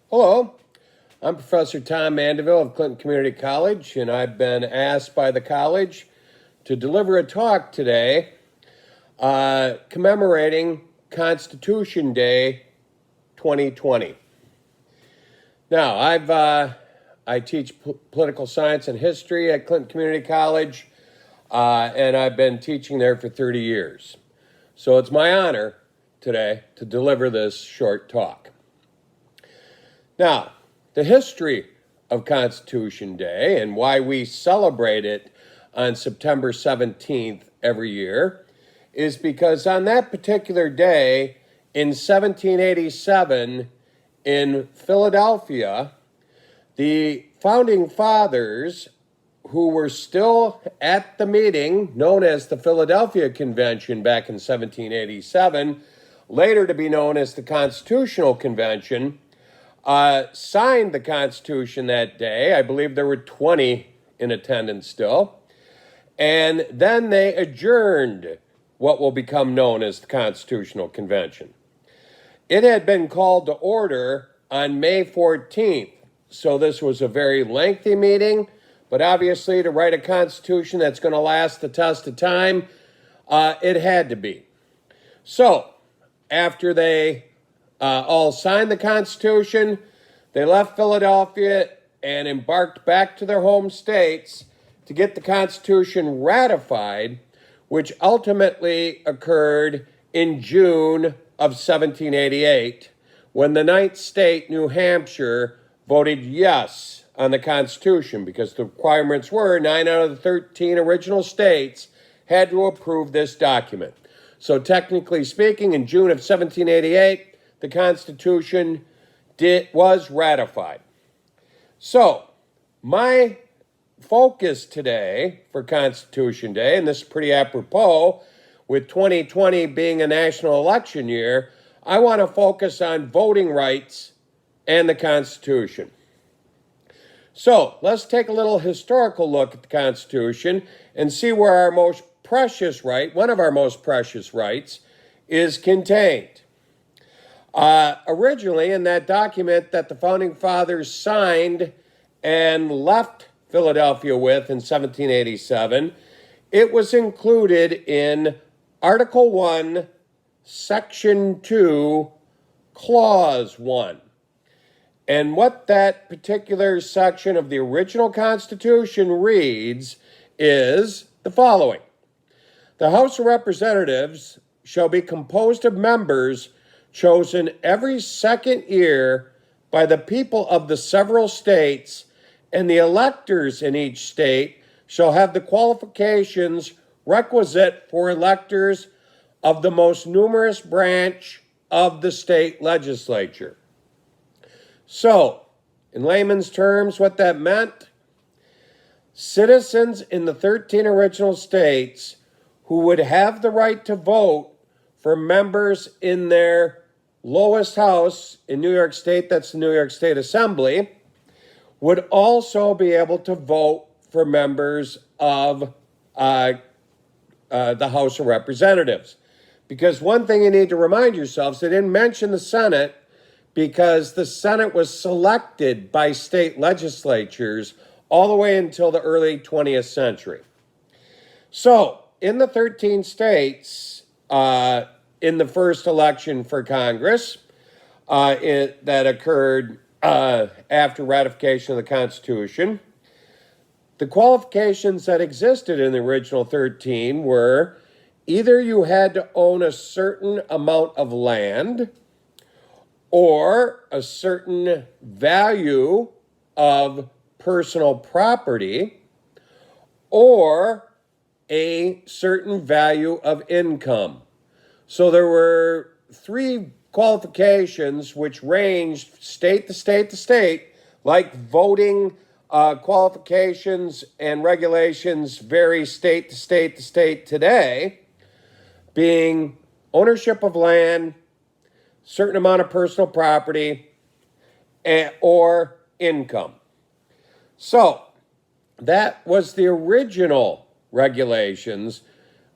Hello, I'm Professor Tom Mandeville of Clinton Community College, and I've been asked by the college to deliver a talk today commemorating Constitution Day 2020. Now, I teach political science and history at Clinton Community College, and I've been teaching there for 30 years. So it's my honor today to deliver this short talk. Now, the history of Constitution Day and why we celebrate it on September 17th every year is because on that particular day in 1787 in Philadelphia, the founding fathers, who were still at the meeting known as the Philadelphia Convention back in 1787, later to be known as the Constitutional Convention, signed the Constitution that day. I believe there were 20 in attendance still. And then they adjourned what will become known as the Constitutional Convention. It had been called to order on May 14th, so this was a very lengthy meeting, but obviously to write a Constitution that's going to last the test of time, it had to be. So, after they all signed the Constitution, they left Philadelphia and embarked back to their home states to get the Constitution ratified, which ultimately occurred in June of 1788, when the ninth state, New Hampshire, voted yes on the Constitution, because the requirements were 9 out of the 13 original states had to approve this document. So technically speaking, in June of 1788, the Constitution was ratified. So, my focus today for Constitution Day, and this is pretty apropos, with 2020 being a national election year, I want to focus on voting rights and the Constitution. So, let's take a little historical look at the Constitution and see where our most precious right, one of our most precious rights, is contained. Originally, in that document that the Founding Fathers signed and left Philadelphia with in 1787, it was included in Article 1, Section 2, Clause 1. And what that particular section of the original Constitution reads is the following. The House of Representatives shall be composed of members chosen every second year by the people of the several states, and the electors in each state shall have the qualifications requisite for electors of the most numerous branch of the state legislature. So, in layman's terms, what that meant, citizens in the 13 original states who would have the right to vote for members in their lowest house in New York State, that's the New York State Assembly, would also be able to vote for members of the House of Representatives. Because one thing you need to remind yourselves, they didn't mention the Senate because the Senate was selected by state legislatures all the way until the early 20th century. So, in the 13 states, in the first election for Congress that occurred after ratification of the Constitution, the qualifications that existed in the original 13 were either you had to own a certain amount of land or a certain value of personal property or a certain value of income. So there were three qualifications which ranged state to state to state, like voting qualifications and regulations vary state to state to state today, being ownership of land, certain amount of personal property, or income. So that was the original regulations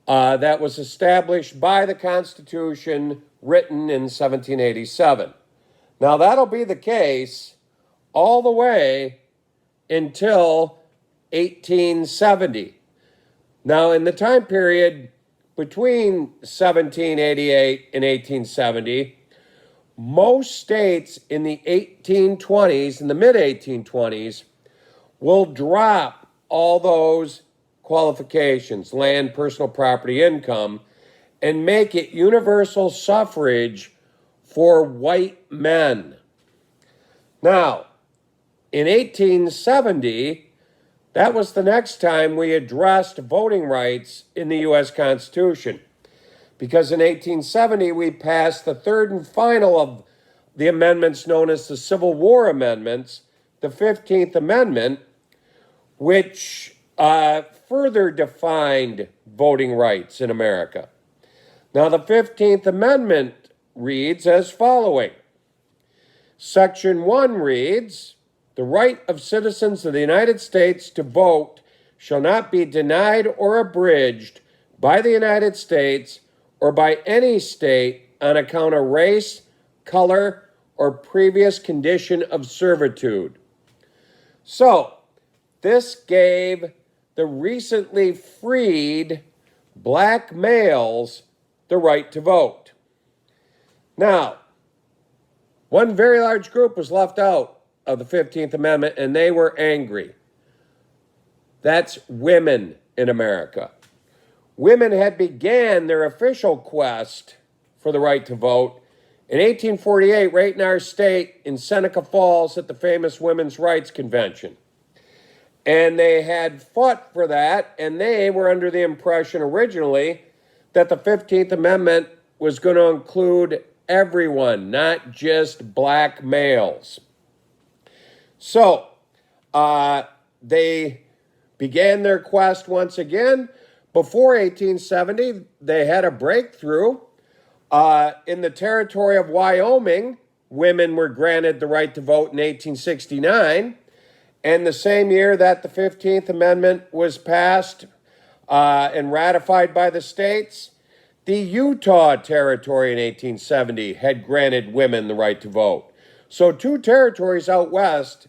that was established by the Constitution written in 1787. Now, that'll be the case all the way until 1870. Now, in the time period between 1788 and 1870, most states in the 1820s, in the mid 1820s, will drop all those qualifications, land, personal property, income, and make it universal suffrage for white men. Now, in 1870, that was the next time we addressed voting rights in the U.S. Constitution. Because in 1870, we passed the third and final of the amendments known as the Civil War Amendments, the 15th Amendment, which further defined voting rights in America. Now, the 15th Amendment reads as following. Section 1 reads, "The right of citizens of the United States to vote shall not be denied or abridged by the United States or by any state on account of race, color, or previous condition of servitude." So, this gave the recently freed black males the right to vote. Now, one very large group was left out of the 15th Amendment, and they were angry. That's women in America. Women had began their official quest for the right to vote in 1848, right in our state, in Seneca Falls at the famous Women's Rights Convention. And they had fought for that, and they were under the impression originally that the 15th Amendment was going to include everyone, not just black males. So, they began their quest once again. Before 1870, they had a breakthrough. In the territory of Wyoming, women were granted the right to vote in 1869. And the same year that the 15th Amendment was passed and ratified by the states, the Utah Territory in 1870 had granted women the right to vote. So two territories out west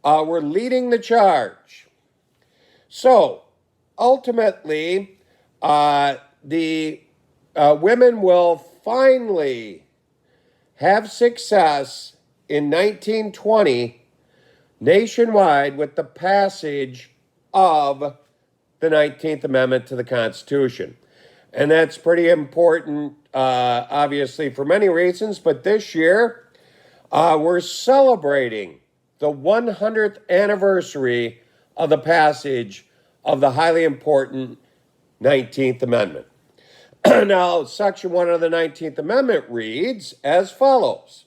were leading the charge. So ultimately, the women will finally have success in 1920 nationwide with the passage of the 19th Amendment to the Constitution. And that's pretty important, obviously, for many reasons. But this year, we're celebrating the 100th anniversary of the passage of the highly important 19th Amendment. Now, Section 1 of the 19th Amendment reads as follows.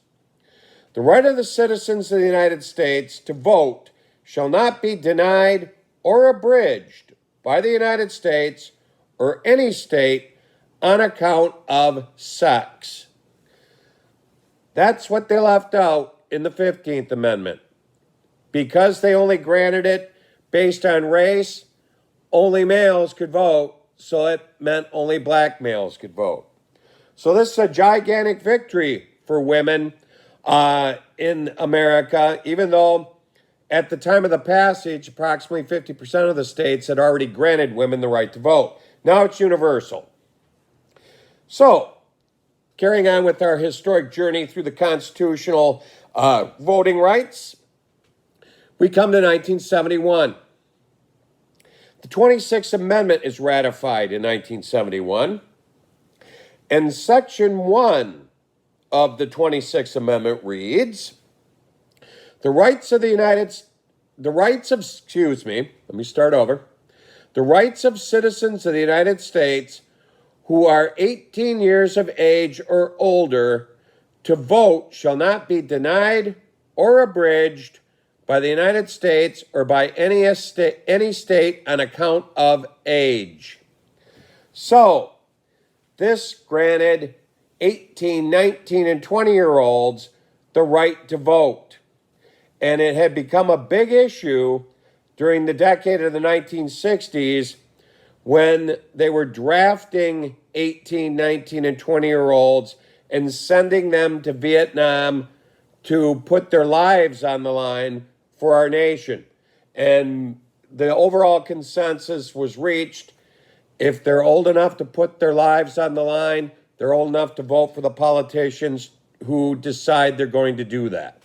The right of the citizens of the United States to vote shall not be denied or abridged by the United States or any state on account of sex. That's what they left out in the 15th Amendment. Because they only granted it based on race, only males could vote, so it meant only black males could vote. So this is a gigantic victory for women in America, even though at the time of the passage, approximately 50% of the states had already granted women the right to vote. Now it's universal. So, carrying on with our historic journey through the constitutional voting rights, we come to 1971. The 26th Amendment is ratified in 1971, and Section 1 of the 26th Amendment reads, The rights of citizens of the United States who are 18 years of age or older to vote shall not be denied or abridged by the United States or by any state on account of age. So, this granted 18, 19, and 20-year-olds the right to vote. And it had become a big issue during the decade of the 1960s when they were drafting 18, 19, and 20-year-olds and sending them to Vietnam to put their lives on the line for our nation. And the overall consensus was reached. If they're old enough to put their lives on the line, they're old enough to vote for the politicians who decide they're going to do that.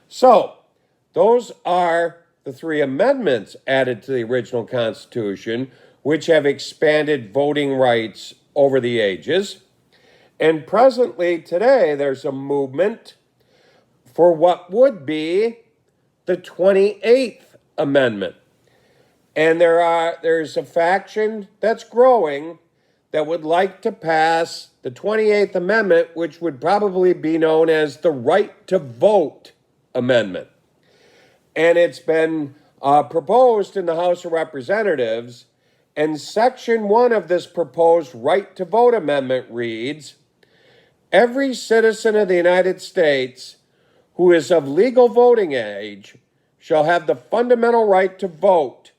So, those are the three amendments added to the original Constitution, which have expanded voting rights over the ages. And presently, today, there's a movement for what would be the 28th Amendment. And there's a faction that's growing that would like to pass the 28th Amendment, which would probably be known as the Right to Vote Amendment. And it's been proposed in the House of Representatives, and Section 1 of this proposed Right to Vote Amendment reads, "Every citizen of the United States who is of legal voting age shall have the fundamental right to vote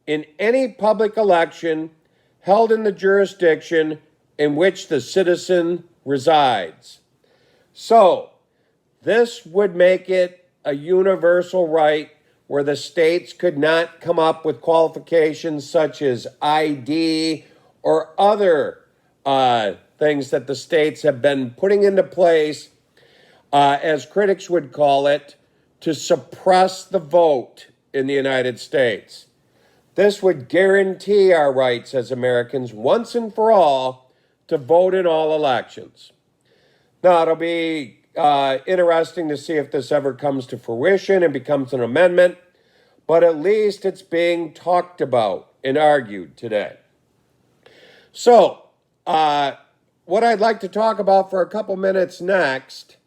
in any public election held in the jurisdiction in which the citizen resides." So, this would make it a universal right where the states could not come up with qualifications such as ID or other things that the states have been putting into place, as critics would call it, to suppress the vote in the United States. This would guarantee our rights as Americans once and for all to vote in all elections. Now, it'll be interesting to see if this ever comes to fruition and becomes an amendment, but at least it's being talked about and argued today. So, what I'd like to talk about for a couple minutes next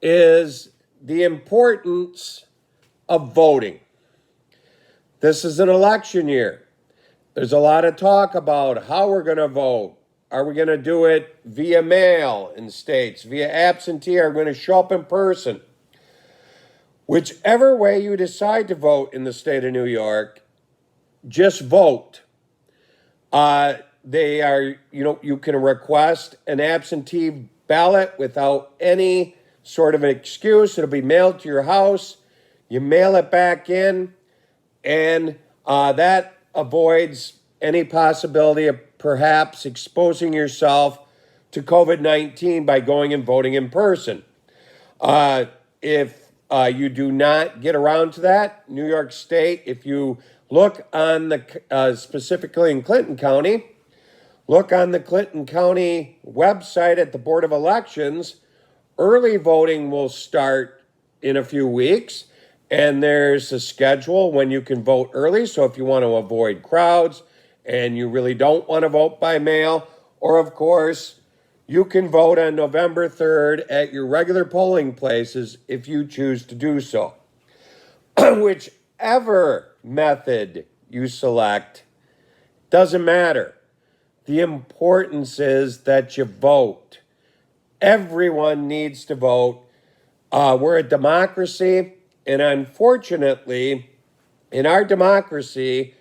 is the importance of voting. This is an election year. There's a lot of talk about how we're going to vote. Are we going to do it via mail in states, via absentee? Are we going to show up in person? Whichever way you decide to vote in the state of New York, just vote. You can request an absentee ballot without any sort of an excuse. It'll be mailed to your house. You mail it back in, and that avoids any possibility of perhaps exposing yourself to COVID-19 by going and voting in person. If you do not get around to that, New York State, if you look on specifically in Clinton County, look on the Clinton County website at the Board of Elections. Early voting will start in a few weeks, and there's a schedule when you can vote early. So if you want to avoid crowds and you really don't want to vote by mail, or of course, you can vote on November 3rd at your regular polling places if you choose to do so. Whichever method you select, doesn't matter. The importance is that you vote. Everyone needs to vote. We're a democracy, and unfortunately, in our democracy,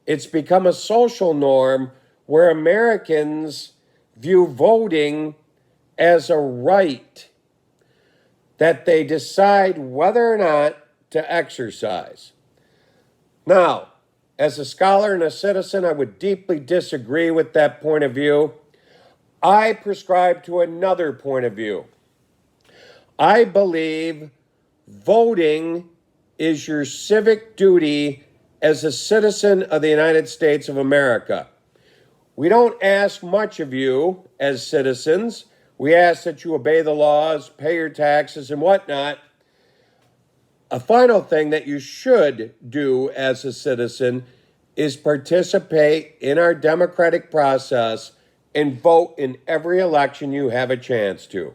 it's become a social norm where Americans view voting as a right that they decide whether or not to exercise. Now, as a scholar and a citizen, I would deeply disagree with that point of view. I prescribe to another point of view. I believe voting is your civic duty as a citizen of the United States of America. We don't ask much of you as citizens. We ask that you obey the laws, pay your taxes, and whatnot. A final thing that you should do as a citizen is participate in our democratic process and vote in every election you have a chance to.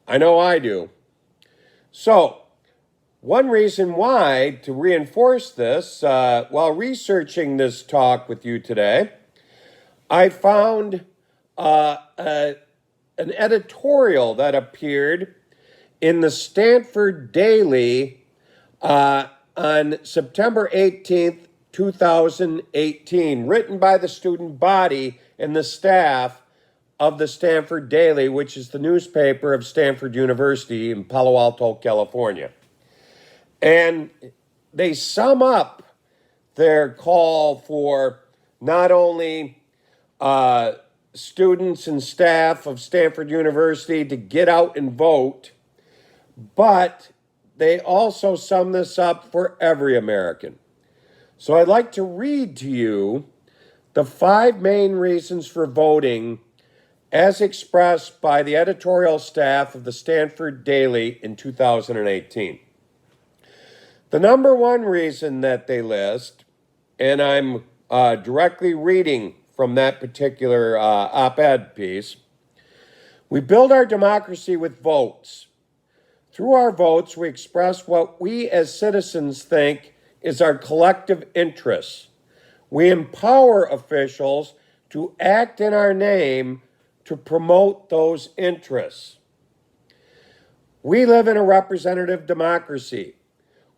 I know I do. So, one reason why, to reinforce this, while researching this talk with you today, I found an editorial that appeared in the Stanford Daily on September 18th, 2018, written by the student body and the staff of the Stanford Daily, which is the newspaper of Stanford University in Palo Alto, California. And they sum up their call for not only students and staff of Stanford University to get out and vote, but they also sum this up for every American. So I'd like to read to you the 5 main reasons for voting as expressed by the editorial staff of the Stanford Daily in 2018. The number one reason that they list, and I'm directly reading from that particular op-ed piece, we build our democracy with votes. Through our votes, we express what we as citizens think is our collective interests. We empower officials to act in our name to promote those interests. We live in a representative democracy.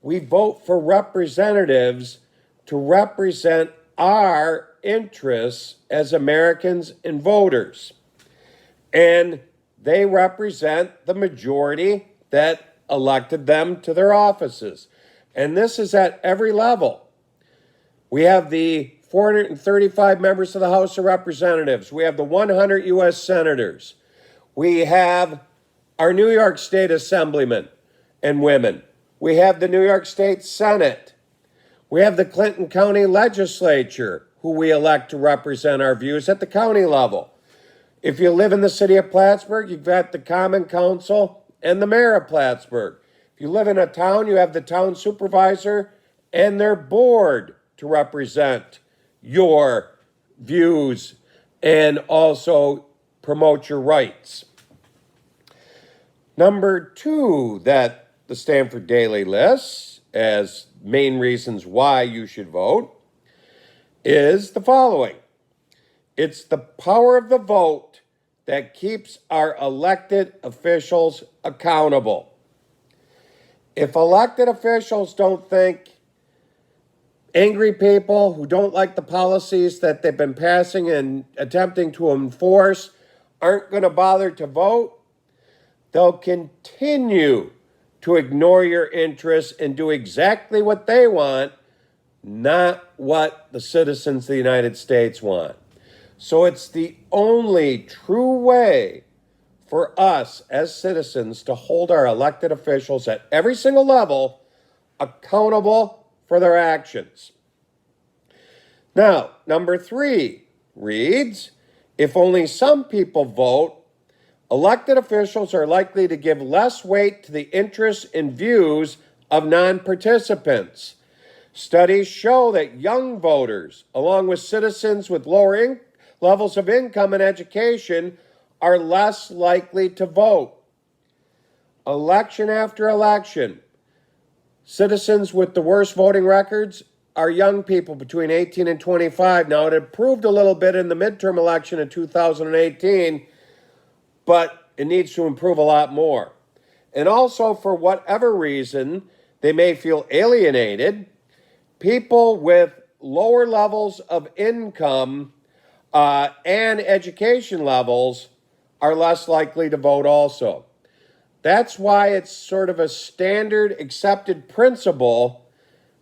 We vote for representatives to represent our interests as Americans and voters. And they represent the majority that elected them to their offices. And this is at every level. We have the 435 members of the House of Representatives. We have the 100 U.S. senators. We have our New York State Assemblymen and women. We have the New York State Senate. We have the Clinton County Legislature, who we elect to represent our views at the county level. If you live in the city of Plattsburgh, you've got the Common Council and the mayor of Plattsburgh. If you live in a town, you have the town supervisor and their board to represent your views and also promote your rights. Number 2 that the Stanford Daily lists as main reasons why you should vote is the following. It's the power of the vote that keeps our elected officials accountable. If elected officials don't think angry people who don't like the policies that they've been passing and attempting to enforce aren't going to bother to vote, they'll continue to ignore your interests and do exactly what they want, not what the citizens of the United States want. So it's the only true way for us as citizens to hold our elected officials at every single level accountable for their actions. Now, number 3 reads, if only some people vote, elected officials are likely to give less weight to the interests and views of non-participants. Studies show that young voters, along with citizens with lower levels of income and education, are less likely to vote. Election after election, citizens with the worst voting records are young people between 18 and 25. Now, it improved a little bit in the midterm election in 2018, but it needs to improve a lot more. And also, for whatever reason, they may feel alienated. People with lower levels of income and education levels are less likely to vote also. That's why it's sort of a standard accepted principle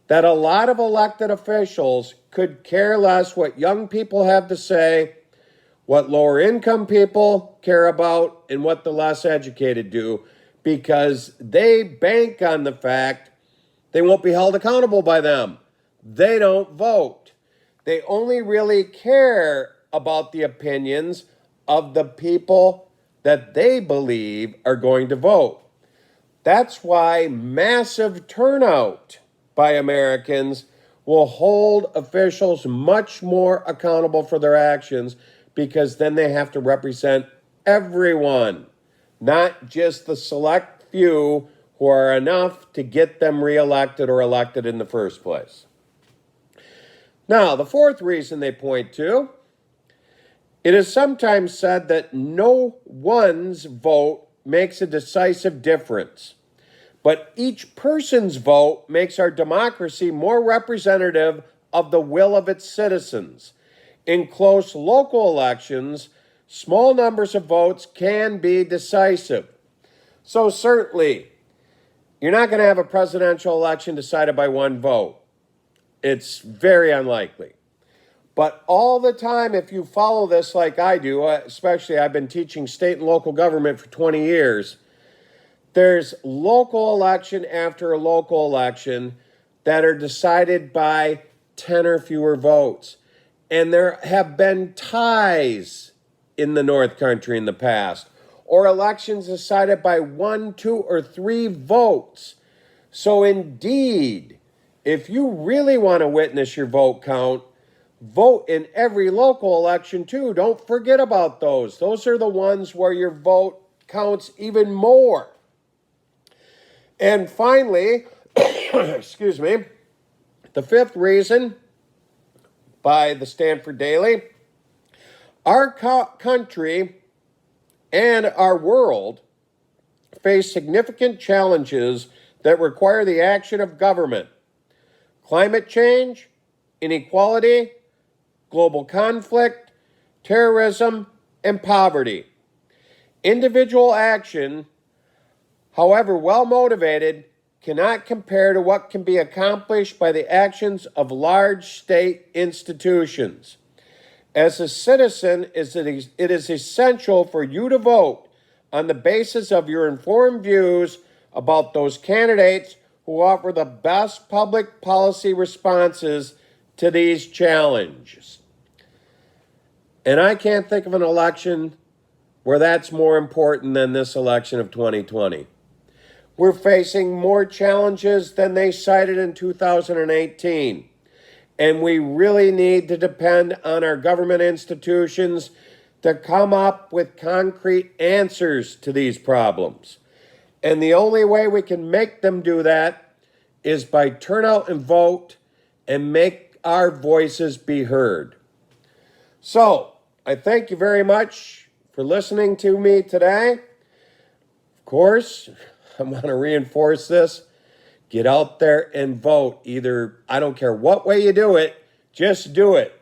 that a lot of elected officials could care less what young people have to say, what lower income people care about, and what the less educated do, because they bank on the fact they won't be held accountable by them. They don't vote. They only really care about the opinions of the people that they believe are going to vote. That's why massive turnout by Americans will hold officials much more accountable for their actions, because then they have to represent everyone, not just the select few who are enough to get them reelected or elected in the first place. Now, the 4th reason they point to, it is sometimes said that no one's vote makes a decisive difference, but each person's vote makes our democracy more representative of the will of its citizens. In close local elections, Small numbers of votes can be decisive. So certainly, you're not going to have a presidential election decided by one vote. It's very unlikely. But all the time, if you follow this like I do, especially I've been teaching state and local government for 20 years, there's local election after local election that are decided by 10 or fewer votes. And there have been ties in the North Country in the past, or elections decided by 1, 2, or 3 votes. So indeed, if you really want to witness your vote count, vote in every local election too. Don't forget about those. Those are the ones where your vote counts even more. And finally, excuse me, the fifth reason by the Stanford Daily, our country and our world face significant challenges that require the action of government. Climate change, inequality, global conflict, terrorism, and poverty. Individual action, however well motivated, cannot compare to what can be accomplished by the actions of large state institutions. As a citizen, it is essential for you to vote on the basis of your informed views about those candidates who offer the best public policy responses to these challenges. And I can't think of an election where that's more important than this election of 2020. We're facing more challenges than they cited in 2018. And we really need to depend on our government institutions to come up with concrete answers to these problems. And the only way we can make them do that is by turn out and vote and make our voices be heard. So, I thank you very much for listening to me today. Of course, I want to reinforce this. Get out there and vote. Either, I don't care what way you do it, just do it.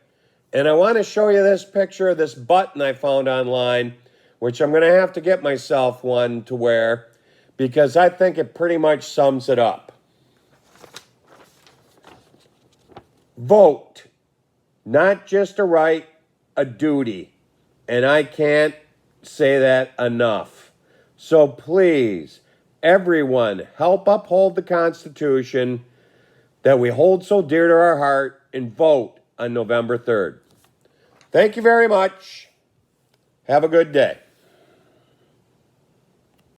And I want to show you this picture of this button I found online, which I'm going to have to get myself one to wear because I think it pretty much sums it up. Vote, not just a right, a duty. And I can't say that enough. So please, everyone, help uphold the Constitution that we hold so dear to our heart and vote on November 3rd. Thank you very much. Have a good day.